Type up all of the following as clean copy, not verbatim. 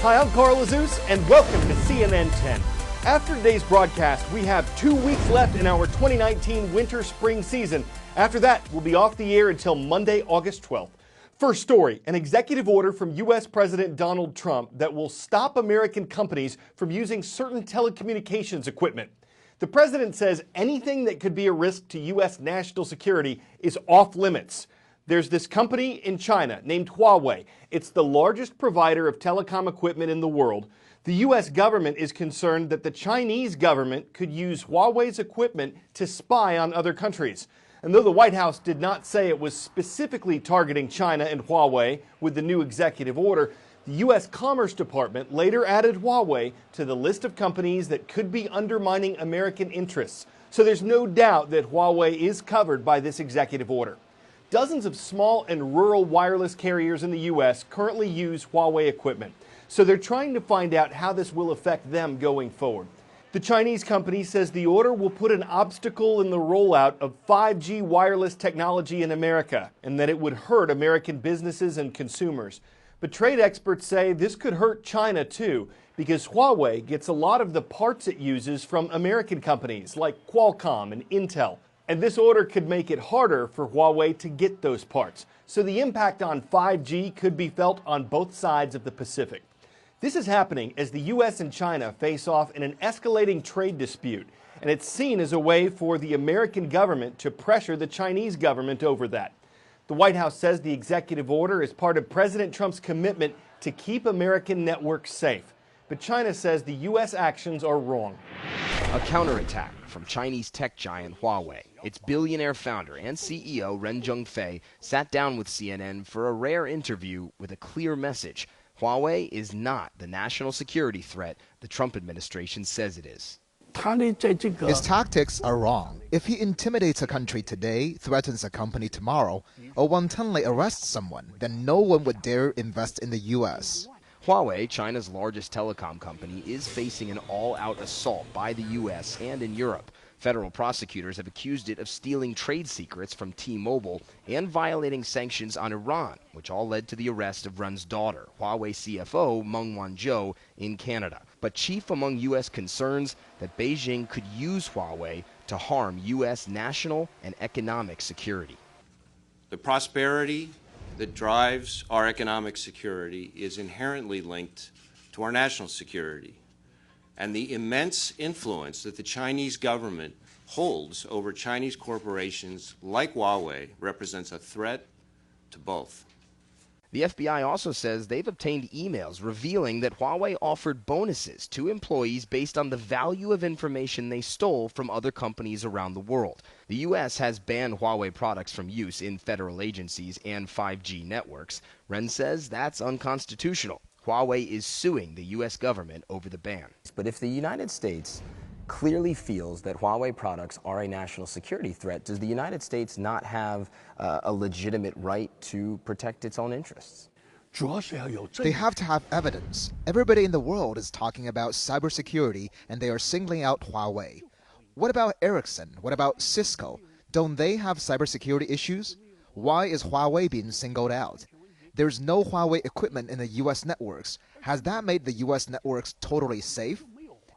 Hi, I'm Carl Azus, and welcome to CNN 10. After today's broadcast, we have 2 weeks left in our 2019 winter-spring season. After that, we'll be off the air until Monday, August 12th. First story, an executive order from U.S. President Donald Trump that will stop American companies from using certain telecommunications equipment. The president says anything that could be a risk to U.S. national security is off limits. There's this company in China named Huawei. It's the largest provider of telecom equipment in the world. The U.S. government is concerned that the Chinese government could use Huawei's equipment to spy on other countries. And though the White House did not say it was specifically targeting China and Huawei with the new executive order, the U.S. Commerce Department later added Huawei to the list of companies that could be undermining American interests. So there's no doubt that Huawei is covered by this executive order. Dozens of small and rural wireless carriers in the U.S. currently use Huawei equipment, so they're trying to find out how this will affect them going forward. The Chinese company says the order will put an obstacle in the rollout of 5G wireless technology in America, and that it would hurt American businesses and consumers. But trade experts say this could hurt China too, because Huawei gets a lot of the parts it uses from American companies like Qualcomm and Intel. And this order could make it harder for Huawei to get those parts. So the impact on 5G could be felt on both sides of the Pacific. This is happening as the U.S. and China face off in an escalating trade dispute. And it's seen as a way for the American government to pressure the Chinese government over that. The White House says the executive order is part of President Trump's commitment to keep American networks safe. But China says the U.S. actions are wrong. A counterattack from Chinese tech giant Huawei. Its billionaire founder and CEO Ren Zhengfei sat down with CNN for a rare interview with a clear message. Huawei is not the national security threat the Trump administration says it is. His tactics are wrong. If he intimidates a country today, threatens a company tomorrow, or wantonly arrests someone, then no one would dare invest in the U.S. Huawei, China's largest telecom company, is facing an all-out assault by the U.S. and in Europe. Federal prosecutors have accused it of stealing trade secrets from T-Mobile and violating sanctions on Iran, which all led to the arrest of Ren's daughter, Huawei CFO Meng Wanzhou, in Canada. But chief among U.S. concerns that Beijing could use Huawei to harm U.S. national and economic security. The prosperity that drives our economic security is inherently linked to our national security. And the immense influence that the Chinese government holds over Chinese corporations like Huawei represents a threat to both. The FBI also says they've obtained emails revealing that Huawei offered bonuses to employees based on the value of information they stole from other companies around the world. The U.S. has banned Huawei products from use in federal agencies and 5G networks. Ren says that's unconstitutional. Huawei is suing the U.S. government over the ban. But if the United States clearly feels that Huawei products are a national security threat, does the United States not have a legitimate right to protect its own interests? They have to have evidence. Everybody in the world is talking about cybersecurity, and they are singling out Huawei. What about Ericsson? What about Cisco? Don't they have cybersecurity issues? Why is Huawei being singled out? There's no Huawei equipment in the U.S. networks. Has that made the U.S. networks totally safe?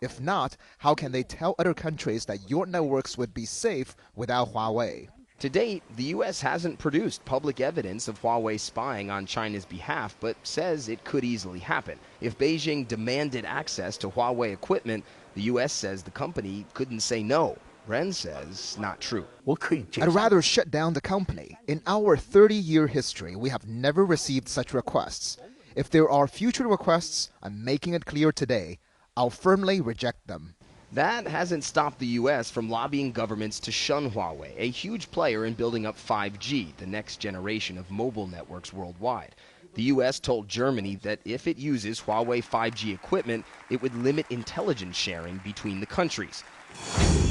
If not, how can they tell other countries that your networks would be safe without Huawei? To date, the U.S. hasn't produced public evidence of Huawei spying on China's behalf, but says it could easily happen. If Beijing demanded access to Huawei equipment, the U.S. says the company couldn't say no. Ren says not true. I'd rather shut down the company. In our 30-year history, we have never received such requests. If there are future requests, I'm making it clear today, I'll firmly reject them. That hasn't stopped the U.S. from lobbying governments to shun Huawei, a huge player in building up 5G, the next generation of mobile networks worldwide. The U.S. told Germany that if it uses Huawei 5G equipment, it would limit intelligence sharing between the countries.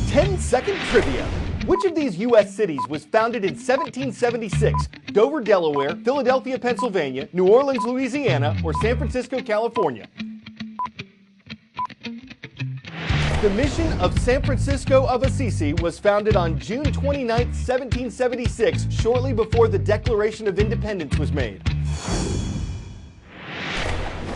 10-second trivia. Which of these U.S. cities was founded in 1776? Dover, Delaware, Philadelphia, Pennsylvania, New Orleans, Louisiana, or San Francisco, California? The mission of San Francisco of Assisi was founded on June 29, 1776, shortly before the Declaration of Independence was made.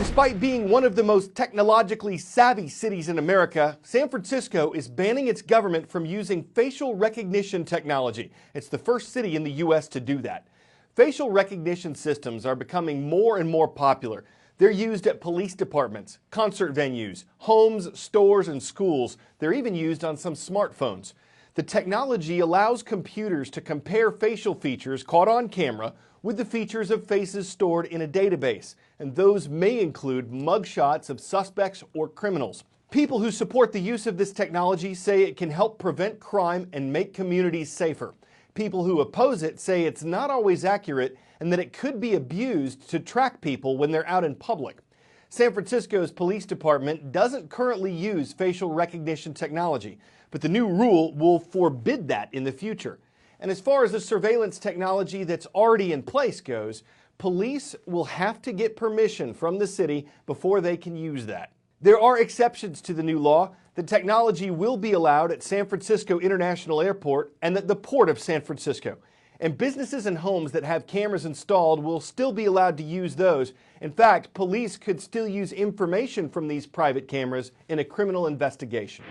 This Despite being one of the most technologically savvy cities in America, San Francisco is banning its government from using facial recognition technology. It's the first city in the U.S. to do that. Facial recognition systems are becoming more and more popular. They're used at police departments, concert venues, homes, stores, and schools. They're even used on some smartphones. The technology allows computers to compare facial features caught on camera with the features of faces stored in a database, and those may include mugshots of suspects or criminals. People who support the use of this technology say it can help prevent crime and make communities safer. People who oppose it say it's not always accurate and that it could be abused to track people when they're out in public. San Francisco's police department doesn't currently use facial recognition technology, but the new rule will forbid that in the future. And as far as the surveillance technology that's already in place goes, police will have to get permission from the city before they can use that. There are exceptions to the new law. The technology will be allowed at San Francisco International Airport and at the Port of San Francisco. And businesses and homes that have cameras installed will still be allowed to use those. In fact, police could still use information from these private cameras in a criminal investigation.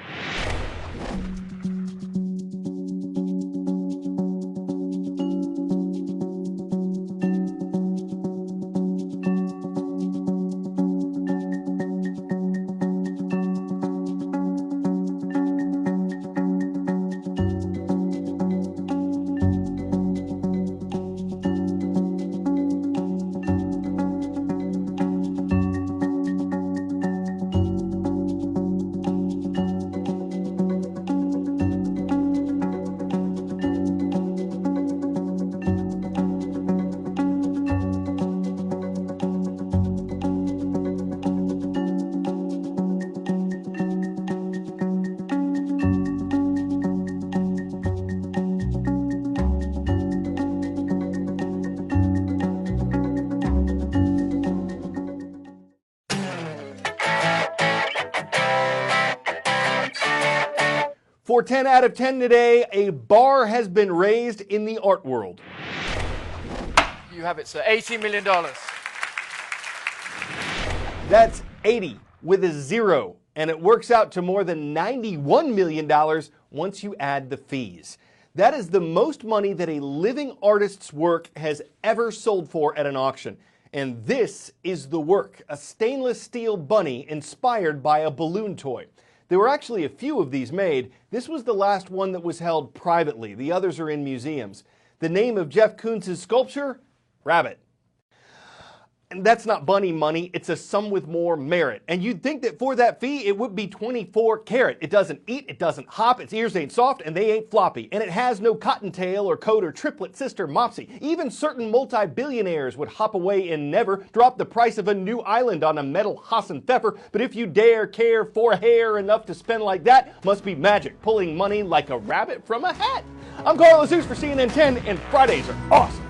For 10 out of 10 today, a bar has been raised in the art world. You have it, sir. $80 million. That's 80 with a zero, and it works out to more than $91 million once you add the fees. That is the most money that a living artist's work has ever sold for at an auction. And this is the work, a stainless steel bunny inspired by a balloon toy. There were actually a few of these made. This was the last one that was held privately. The others are in museums. The name of Jeff Koons' sculpture? Rabbit. And that's not bunny money, it's a sum with more merit. And you'd think that for that fee, it would be 24 karat. It doesn't eat, it doesn't hop, its ears ain't soft, and they ain't floppy. And it has no cottontail or coat or triplet sister Mopsy. Even certain multi-billionaires would hop away and never drop the price of a new island on a metal Hassan Pfeffer. But if you dare care for hair enough to spend like that, must be magic, pulling money like a rabbit from a hat. I'm Carlos Zeus for CNN 10, and Fridays are awesome.